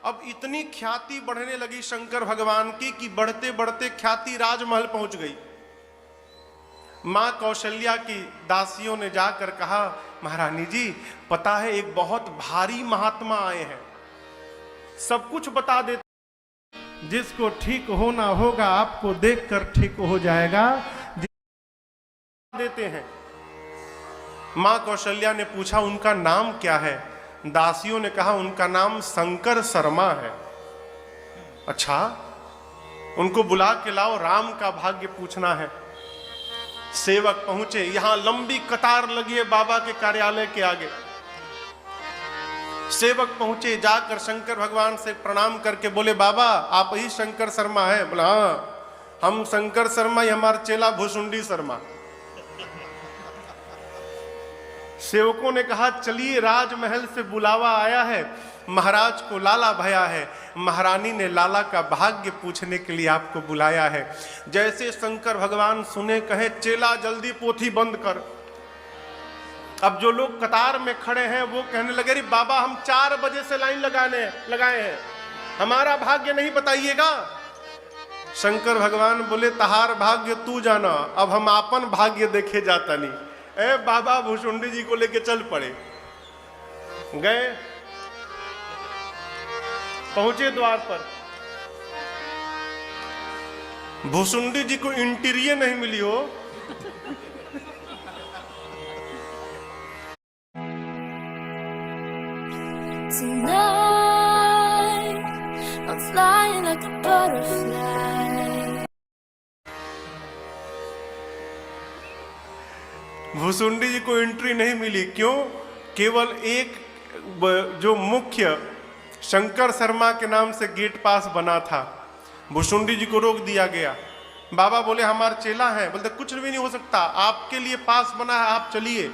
अब इतनी ख्याति बढ़ने लगी शंकर भगवान की कि बढ़ते बढ़ते ख्याति राजमहल पहुंच गई। मां कौशल्या की दासियों ने जाकर कहा, महारानी जी पता है एक बहुत भारी महात्मा आए हैं, सब कुछ बता देते, जिसको ठीक होना होगा आपको देखकर ठीक हो जाएगा, देते हैं। मां कौशल्या ने पूछा उनका नाम क्या है? दासियों ने कहा उनका नाम शंकर शर्मा है। अच्छा, उनको बुला के लाओ, राम का भाग्य पूछना है। सेवक पहुंचे, यहां लंबी कतार लगी है बाबा के कार्यालय के आगे। सेवक पहुंचे, जाकर शंकर भगवान से प्रणाम करके बोले, बाबा आप ही शंकर शर्मा है? बोला हाँ हम शंकर शर्मा, ही हमारा चेला भुसुंडी शर्मा। सेवकों ने कहा चलिए, राजमहल से बुलावा आया है, महाराज को लाला भया है, महारानी ने लाला का भाग्य पूछने के लिए आपको बुलाया है। जैसे शंकर भगवान सुने, कहे चेला जल्दी पोथी बंद कर। अब जो लोग कतार में खड़े हैं वो कहने लगे, अरे बाबा हम 4 बजे से लाइन लगाए हैं, हमारा भाग्य नहीं बताइएगा। शंकर भगवान बोले, तहार भाग्य तू जाना, अब हम आपन भाग्य देखे जाता नहीं। ए बाबा भुसुंडी जी को लेके चल पड़े। गए, पहुंचे द्वार पर, भुसुंडी जी को इंटीरियर नहीं मिली हो। Tonight, I'm flying like a butterfly. Bhusundi जी को एंट्री नहीं मिली, क्यों? केवल एक जो मुख्य शंकर शर्मा के नाम से गेट पास बना था, भुसुंडी जी को रोक दिया गया। बाबा बोले हमारा चेला है, बोलते कुछ भी नहीं हो सकता, आपके लिए पास बना है, आप चलिए।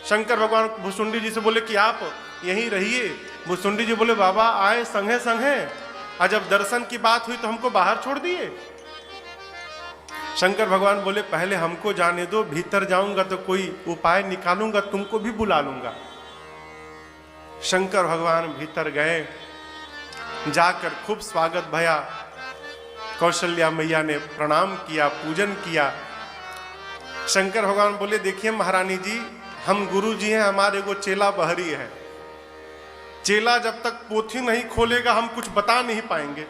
शंकर भगवान भुसुंडी जी से बोले कि आप यहीं रहिए। भुसुंडी जी बोले बाबा आए संगे संगे, और जब दर्शन की बात हुई तो हमको बाहर छोड़ दिए। शंकर भगवान बोले पहले हमको जाने दो, भीतर जाऊंगा तो कोई उपाय निकालूंगा, तुमको भी बुला लूंगा। शंकर भगवान भीतर गए, जाकर खूब स्वागत भया। कौशल्या मैया ने प्रणाम किया, पूजन किया। शंकर भगवान बोले देखिए महारानी जी, हम गुरु जी हैं, हमारे को चेला बहरी है, चेला जब तक पोथी नहीं खोलेगा हम कुछ बता नहीं पाएंगे।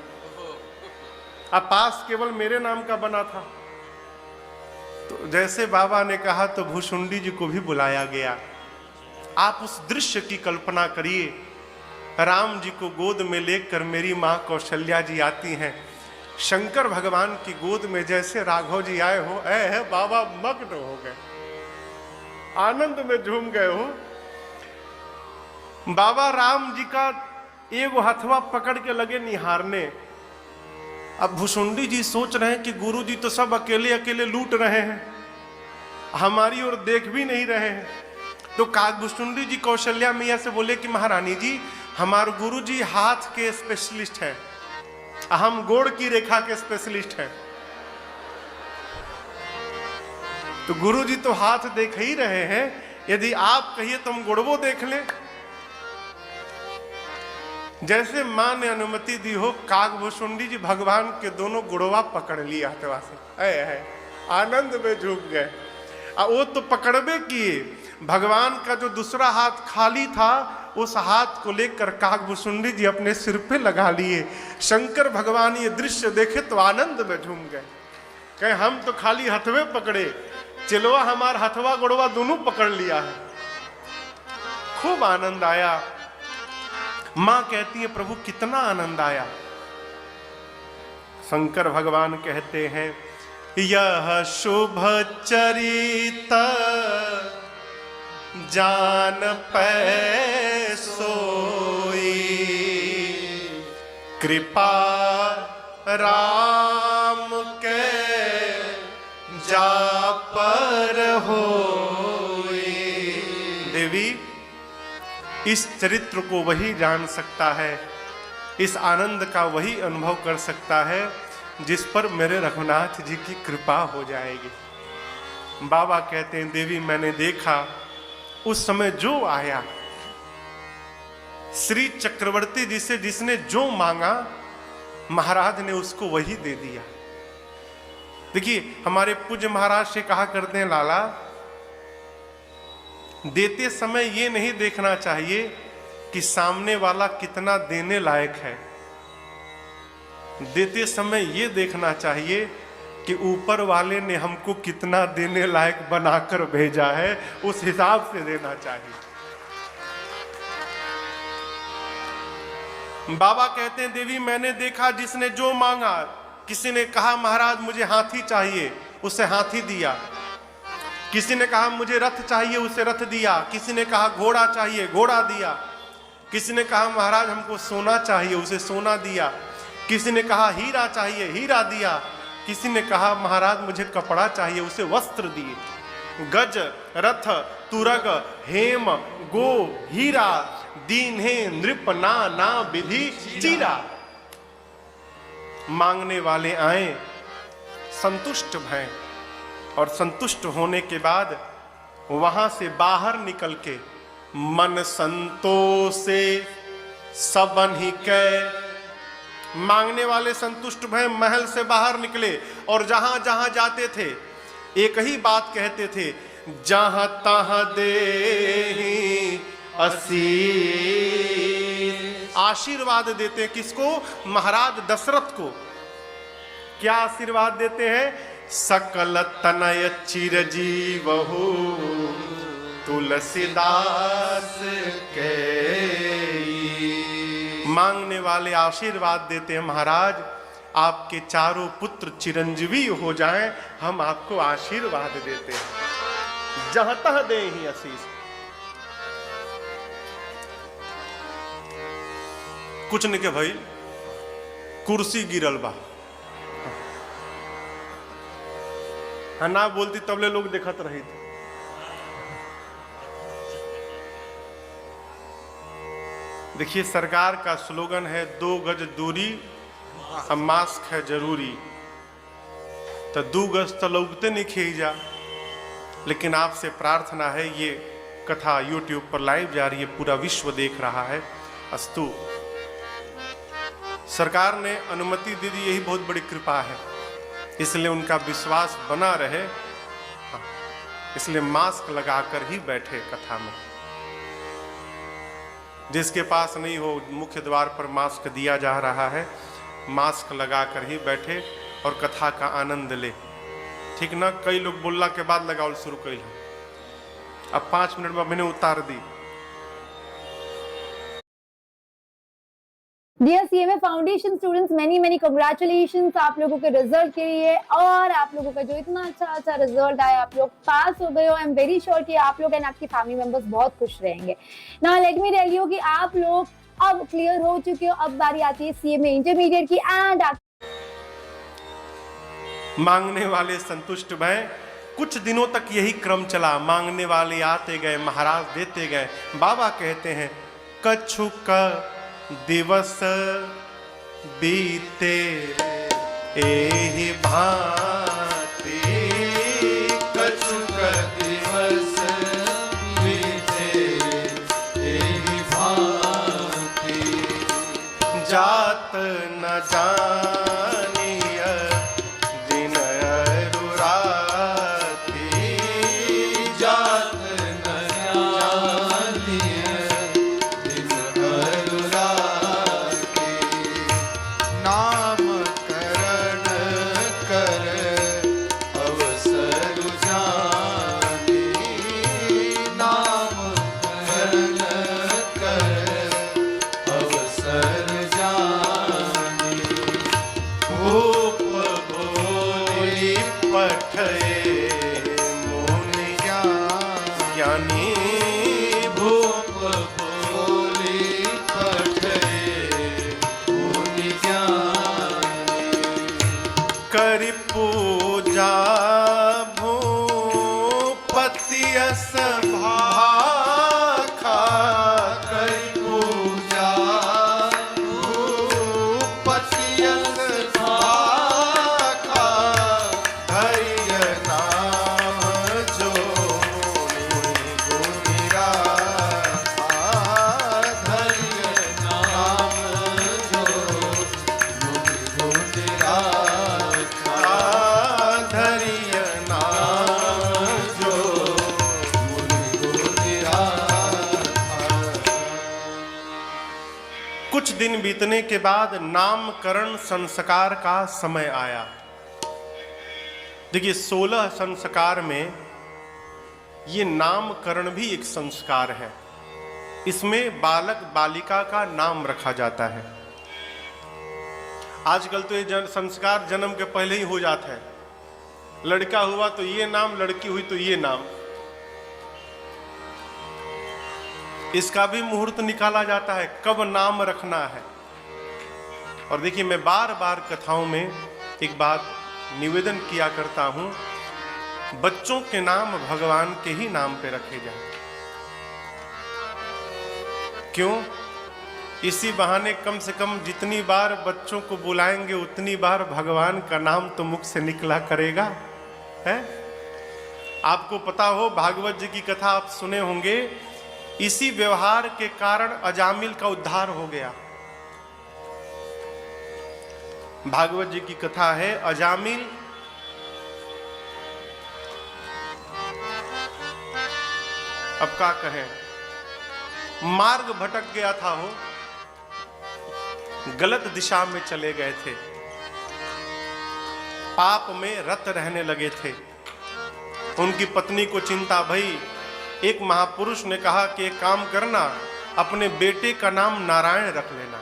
अब पास केवल मेरे नाम का बना था। तो जैसे बाबा ने कहा तो भुसुंडी जी को भी बुलाया गया। आप उस दृश्य की कल्पना करिए, राम जी को गोद में लेकर मेरी माँ कौशल्या जी आती हैं, शंकर भगवान की गोद में जैसे राघव जी आए हो, ऐ बाबा मग्न हो गए, आनंद में झूम गए हो। बाबा राम जी का एगो हथवा पकड़ के लगे निहारने। अब भुसुंडी जी सोच रहे हैं कि गुरु जी तो सब अकेले अकेले लूट रहे हैं, हमारी ओर देख भी नहीं रहे हैं। तो भुसुंडी जी कौशल्या मैया से बोले कि महारानी जी हमारे गुरु जी हाथ के स्पेशलिस्ट हैं, हम गोड़ की रेखा के स्पेशलिस्ट हैं। तो गुरु जी तो हाथ देख ही रहे हैं, यदि आप कहिए तो हम गोड़वो देख लें। जैसे मां ने अनुमति दी हो, काकभुसुंडी जी भगवान के दोनों गुड़वा पकड़ लिया हथवा से, है आनंद में झूम गए। वो तो पकड़बे किए, भगवान का जो दूसरा हाथ खाली था उस हाथ को लेकर काकभुसुंडी जी अपने सिर पे लगा लिए। शंकर भगवान ये दृश्य देखे तो आनंद में झूम गए, कहे हम तो खाली हथवे पकड़े, चिलवा हमारा हथवा गुड़वा दोनों पकड़ लिया है। खूब आनंद आया। मां कहती है प्रभु कितना आनंद आया। शंकर भगवान कहते हैं यह शुभ चरित जान पै सोई, कृपा राम के जा पर होई। देवी इस चरित्र को वही जान सकता है, इस आनंद का वही अनुभव कर सकता है जिस पर मेरे रघुनाथ जी की कृपा हो जाएगी। बाबा कहते हैं देवी मैंने देखा उस समय जो आया श्री चक्रवर्ती जी से जिसने जो मांगा महाराज ने उसको वही दे दिया। देखिए हमारे पूज्य महाराज से कहा करते हैं, लाला देते समय ये नहीं देखना चाहिए कि सामने वाला कितना देने लायक है, देते समय ये देखना चाहिए कि ऊपर वाले ने हमको कितना देने लायक बनाकर भेजा है, उस हिसाब से देना चाहिए। बाबा कहते हैं, देवी मैंने देखा जिसने जो मांगा, किसी ने कहा महाराज मुझे हाथी चाहिए, उसे हाथी दिया। किसी ने कहा मुझे रथ चाहिए, उसे रथ दिया। किसी ने कहा घोड़ा चाहिए, घोड़ा दिया। किसी ने कहा महाराज हमको सोना चाहिए, उसे सोना दिया। किसी ने कहा हीरा चाहिए, हीरा दिया। किसी ने कहा महाराज मुझे कपड़ा चाहिए, उसे वस्त्र दिए। गज, रथ, तुरग, हेम, गो, हीरा, दीन्हे नृप ना विधि चीरा। मांगने वाले आए, संतुष्ट भय, और संतुष्ट होने के बाद वहां से बाहर निकल के मन संतोषे सबन ही कै। मांगने वाले संतुष्ट भय महल से बाहर निकले और जहां जहां जाते थे एक ही बात कहते थे, जहां तहां दे असीर। आशीर्वाद देते किसको? महाराज दशरथ को। क्या आशीर्वाद देते हैं? सकल तनय चिरजीवहु तुलसीदास के। मांगने वाले आशीर्वाद देते हैं, महाराज आपके चारों पुत्र चिरंजीवी हो जाएं, हम आपको आशीर्वाद देते हैं। जहां तह दे ही आशीष। कुछ नहीं के भाई, कुर्सी गिरल बा, ना बोलती तबले लोग देखत रही थे। देखिए सरकार का स्लोगन है 2 गज दूरी, अब मास्क है जरूरी। तो 2 गज तो लौटते नहीं खींचा, लेकिन आपसे प्रार्थना है, ये कथा YouTube पर लाइव जा रही है, पूरा विश्व देख रहा है। अस्तु सरकार ने अनुमति दे दी, यही बहुत बड़ी कृपा है, इसलिए उनका विश्वास बना रहे, इसलिए मास्क लगाकर ही बैठे कथा में। जिसके पास नहीं हो, मुख्य द्वार पर मास्क दिया जा रहा है, मास्क लगाकर ही बैठे और कथा का आनंद ले। ठीक ना? कई लोग बोलला के बाद लगावल शुरू कर, अब 5 मिनट में मैंने उतार दी। Dear CMA foundation students, many congratulations आप लोगों के रिजल्ट के लिए। और आप लोगों का जो इतना अच्छा रिजल्ट आया, आप लोग पास हो गए हो। आई एम वेरी श्योर कि आप लोग एंड आपकी फैमिली मेंबर्स बहुत खुश रहेंगे। Now let me tell you कि आप लोग अब क्लियर हो चुके हो। अब बारी आती है सीएमए इंटरमीडिएट की। एंड मांगने वाले संतुष्ट भय। कुछ दिनों तक यही क्रम चला, मांगने वाले आते गए, महाराज देते गए। बाबा कहते हैं, कछु का दिवस बीते एहि भांति, कछुक दिवस बीते एहि भांति, जात न जानिय दिन अरु राति, जात न जानिय दिन अरु राति, नाम करण कर अवसर जानी, नाम करण कर अवसर जानी, कुछ दिन बीतने के बाद नामकरण संस्कार का समय आया। देखिए 16 संस्कार में ये नामकरण भी एक संस्कार है। इसमें बालक बालिका का नाम रखा जाता है। आजकल तो ये संस्कार जन्म के पहले ही हो जाता है। लड़का हुआ तो ये नाम, लड़की हुई तो ये नाम। इसका भी मुहूर्त निकाला जाता है, कब नाम रखना है। और देखिए मैं बार बार कथाओं में एक बात निवेदन किया करता हूं, बच्चों के नाम भगवान के ही नाम पे रखे जाए। क्यों? इसी बहाने कम से कम जितनी बार बच्चों को बुलाएंगे उतनी बार भगवान का नाम तो मुख से निकला करेगा, है? आपको पता हो, भागवत जी की कथा आप सुने होंगे, इसी व्यवहार के कारण अजामिल का उद्धार हो गया। भागवत जी की कथा है, अजामिल अब क्या कहें, मार्ग भटक गया था, हो गलत दिशा में चले गए थे, पाप में रत रहने लगे थे। उनकी पत्नी को चिंता भई। एक महापुरुष ने कहा कि एक काम करना, अपने बेटे का नाम नारायण रख लेना।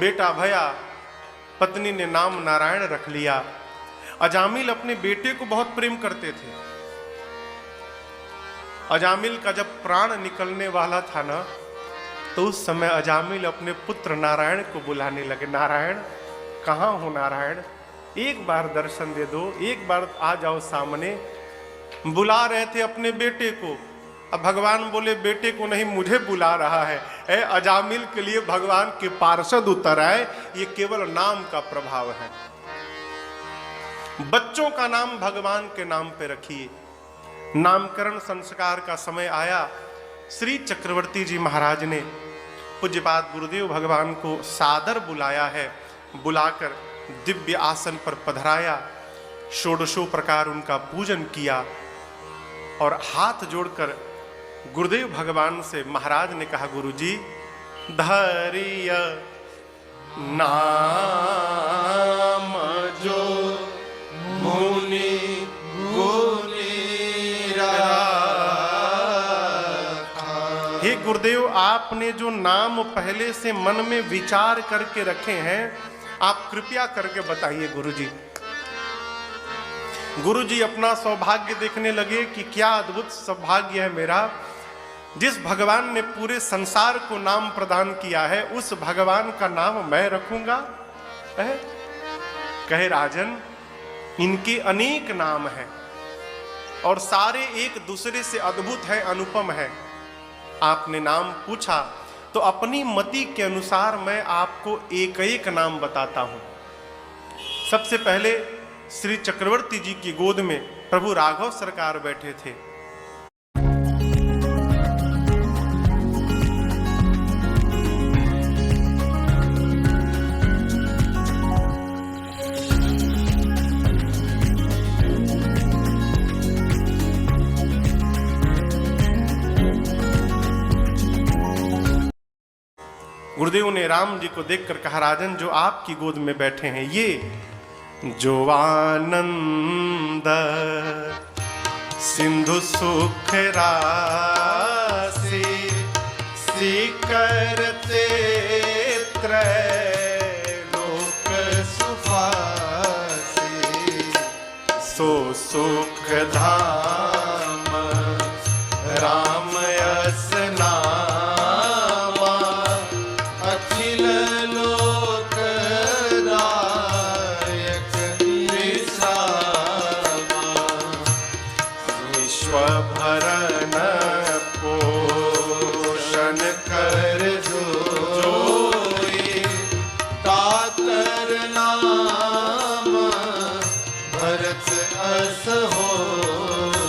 बेटा भया, पत्नी ने नाम नारायण रख लिया। अजामिल अपने बेटे को बहुत प्रेम करते थे। अजामिल का जब प्राण निकलने वाला था ना, तो उस समय अजामिल अपने पुत्र नारायण को बुलाने लगे। नारायण, कहाँ हो नारायण? एक बार दर्शन दे दो, एक बार आ जाओ सामने। बुला रहे थे अपने बेटे को। अब भगवान बोले बेटे को नहीं, मुझे बुला रहा है। अजामिल के लिए भगवान के पार्षद उतर आए। ये केवल नाम का प्रभाव है। बच्चों का नाम भगवान के नाम पे रखिए। नामकरण संस्कार का समय आया। श्री चक्रवर्ती जी महाराज ने पूज्यपाद गुरुदेव भगवान को सादर बुलाया है। बुलाकर दिव्य आसन पर पधराया, षोडशों प्रकार उनका पूजन किया और हाथ जोड़कर गुरुदेव भगवान से महाराज ने कहा, गुरुजी धरिय नाम जो मुनि गुनी रखा। हे गुरुदेव, आपने जो नाम पहले से मन में विचार करके रखे हैं, आप कृपया करके बताइए गुरुजी। गुरुजी अपना सौभाग्य देखने लगे कि क्या अद्भुत सौभाग्य है मेरा, जिस भगवान ने पूरे संसार को नाम प्रदान किया है, उस भगवान का नाम मैं रखूंगा। कहे राजन, इनके अनेक नाम हैं और सारे एक दूसरे से अद्भुत है, अनुपम है। आपने नाम पूछा तो अपनी मति के अनुसार मैं आपको एक एक नाम बताता हूं। सबसे पहले श्री चक्रवर्ती जी की गोद में प्रभु राघव सरकार बैठे थे। गुरुदेव ने राम जी को देखकर कहा, राजन जो आपकी गोद में बैठे हैं, ये जो आनंद सिंधु सुख राशि करते त्रैलोक सुभाषी, सो सुख धाम राम यस नामा, अखिल लोक दायक विश्रामा, विश्व भरण पोषण कर जोई, तातर नाम भरत अस होई।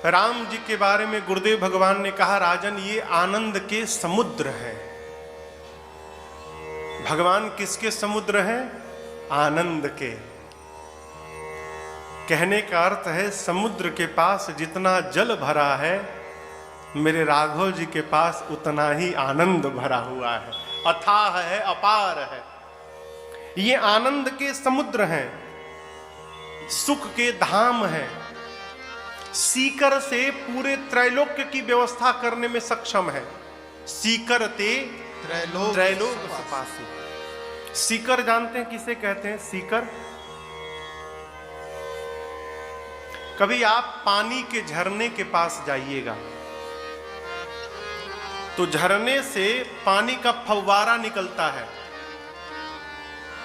राम जी के बारे में गुरुदेव भगवान ने कहा, राजन ये आनंद के समुद्र हैं। भगवान किसके समुद्र हैं? आनंद के। कहने का अर्थ है समुद्र के पास जितना जल भरा है, मेरे राघव जी के पास उतना ही आनंद भरा हुआ है, अथाह है, अपार है। ये आनंद के समुद्र हैं, सुख के धाम हैं, सीकर से पूरे त्रैलोक्य की व्यवस्था करने में सक्षम है। सीकर ते त्रैलोक सपासी। सीकर जानते हैं किसे कहते हैं? सीकर। कभी आप पानी के झरने के पास जाइएगा तो झरने से पानी का फव्वारा निकलता है।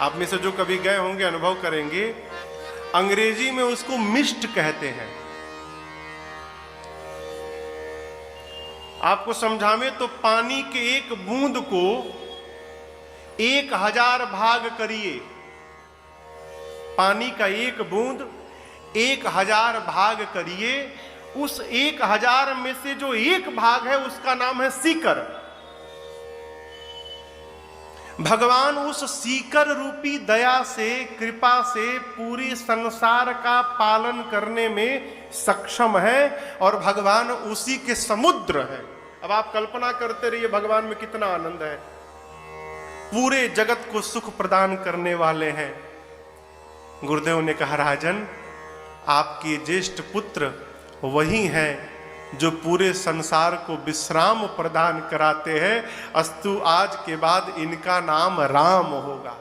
आप में से जो कभी गए होंगे अनुभव करेंगे, अंग्रेजी में उसको मिस्ट कहते हैं। आपको समझावे तो पानी के एक बूंद को 1000 भाग करिए। पानी का एक बूंद 1000 भाग करिए, उस 1000 में से जो एक भाग है उसका नाम है सीकर। भगवान उस सीकर रूपी दया से, कृपा से पूरी संसार का पालन करने में सक्षम है और भगवान उसी के समुद्र है। अब आप कल्पना करते रहिए भगवान में कितना आनंद है। पूरे जगत को सुख प्रदान करने वाले हैं। गुरुदेव ने कहा, राजन आपके ज्येष्ठ पुत्र वही हैं जो पूरे संसार को विश्राम प्रदान कराते हैं। अस्तु आज के बाद इनका नाम राम होगा।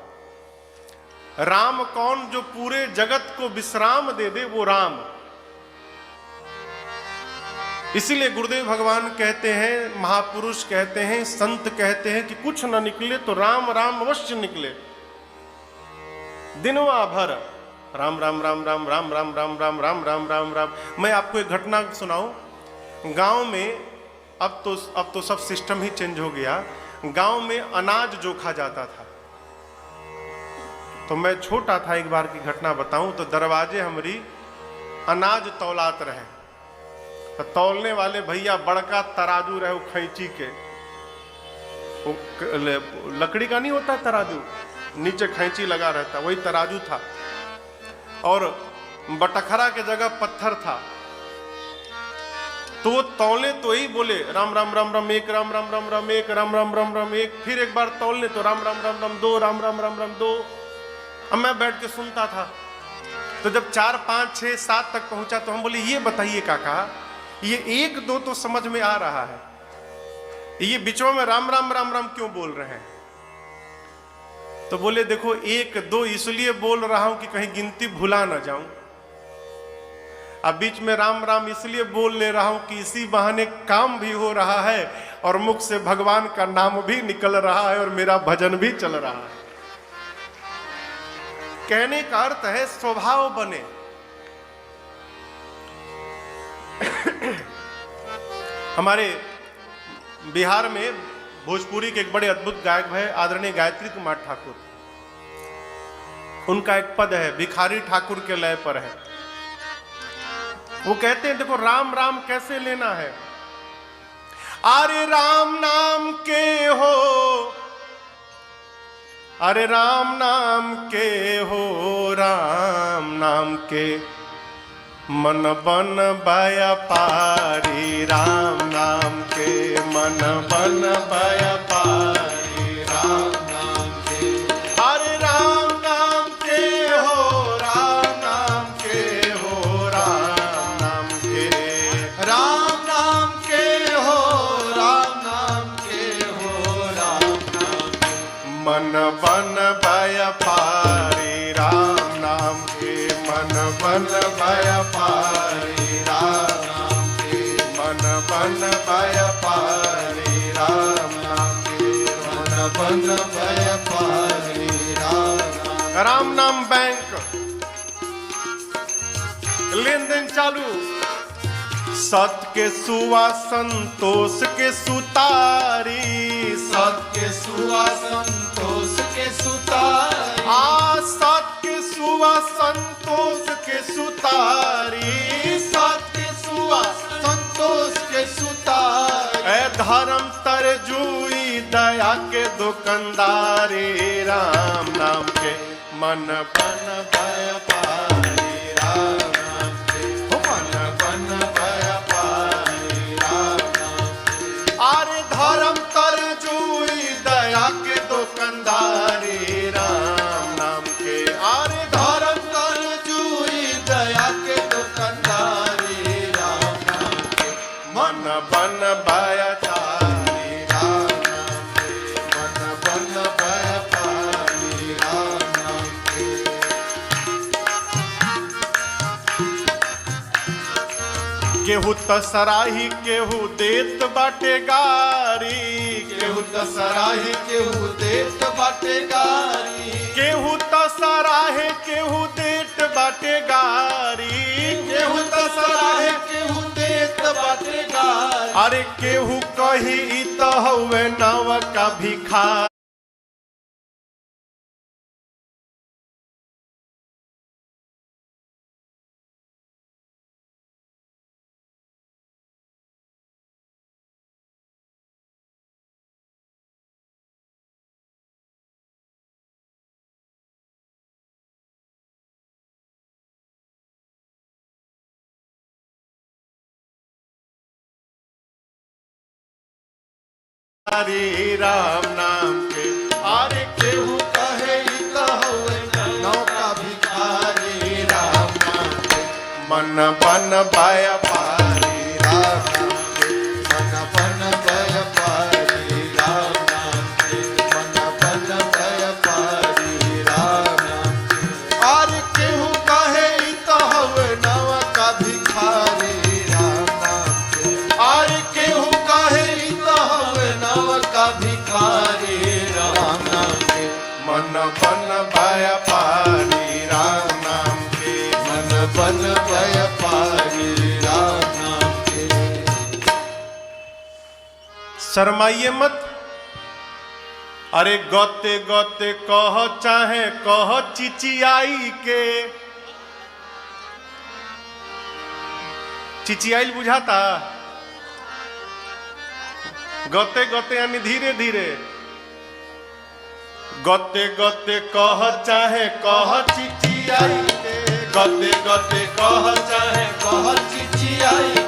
राम कौन? जो पूरे जगत को विश्राम दे दे, वो राम। इसीलिए गुरुदेव भगवान कहते हैं, महापुरुष कहते हैं, संत कहते हैं कि कुछ न निकले तो राम राम अवश्य निकले। दिनवा भर राम राम राम राम राम राम राम राम राम राम राम राम। मैं आपको एक घटना सुनाऊं। गांव में अब तो सब सिस्टम ही चेंज हो गया। गांव में अनाज जोखा जाता था। तो मैं छोटा था, एक बार की घटना बताऊं तो दरवाजे हमारी अनाज तौलात रहे। तो तौलने वाले भैया बड़का तराजू रहे, वो खैंची के, वो लकड़ी का नहीं होता तराजू, नीचे खैंची लगा रहता, वही तराजू था। और बटखरा के जगह पत्थर था। तो वो तौले तो यही बोले राम राम राम राम एक, राम राम राम राम एक, राम राम राम राम एक। फिर एक बार तौलने तो राम राम राम राम दो, राम राम राम राम दो। अब मैं बैठ के सुनता था। तो जब 4 5 6 7 तक पहुंचा तो हम बोले, ये बताइए काका, ये 1 2 तो समझ में आ रहा है, ये बीचों में राम राम राम राम क्यों बोल रहे हैं? तो बोले देखो 1 2 इसलिए बोल रहा हूं कि कहीं गिनती भुला ना जाऊं। अब बीच में राम राम इसलिए बोल ले रहा हूं कि इसी बहाने काम भी हो रहा है और मुख से भगवान का नाम भी निकल रहा है और मेरा भजन भी चल रहा है। कहने का अर्थ है स्वभाव बने। हमारे बिहार में भोजपुरी के एक बड़े अद्भुत गायक है आदरणीय गायत्री कुमार ठाकुर। उनका एक पद है, भिखारी ठाकुर के लय पर है। वो कहते हैं देखो राम राम कैसे लेना है। अरे राम नाम के हो, अरे राम नाम के हो, राम नाम के मन बन व्यापारी, राम नाम के मन बन व्यापारी, राम नाम के। अरे राम नाम के हो, राम नाम के हो, राम नाम के, राम नाम के हो, राम नाम के हो, राम नाम के। मन बन व्यापारी, राम नाम के मन बन व्यापारी, राम नाम के मन बन व्यापारी, राम नाम के मन बन व्यापारी, राम नाम बैंक लेन देन चालू। सत के सुआ संतोष के सुतारी, सत के सुआ संतोष के सुतारी, सत के सुआ संतोष के सुतारी, सत के सुआ धर्म तर जुई दया के दुकानदारी राम नाम के मन बन भय पारी राम नाम के मन बन भय पारी राम नाम के अरे धर्म तर जुई दया के दुकानदारी राम नाम के अरे धर्म तर जुई दया के दुकानदारी राम नाम के मन बन भय तारी राम नाम के मन बन भय पारी राम नाम के केहू त सराही केहू देत बाटे गारी केहू त सराही केहू देत बाटे गारी केहू त सराहे केहू देत बाटे गारी केहू त सराहे केहू देत बाटे गारी अरे केहू कही इ त हवे नव का भिखारी राम नाम के अरे केहू कहे इ त हवे नौका भिखारी राम नाम के मन बन भय पारी राम नाम के मन बन भय पारी राम नाम के मन बन भय पारी राम नाम के अरे केहू कहे इ त हवे नौका भिखारी राम नाम के अरे केहू कहे इ त हवे का भिखारी राम नाम के मन बन भय पारी राम नाम के मन बन भय पारी राम नाम के शर्माइए मत अरे गोते गोते कह चाहे कह चिचियाई के चिचियाई बुझाता गते गते यानी धीरे धीरे गते गते कह चाहे कह चिचियाई के गते गते कह चाहे कह चिचियाई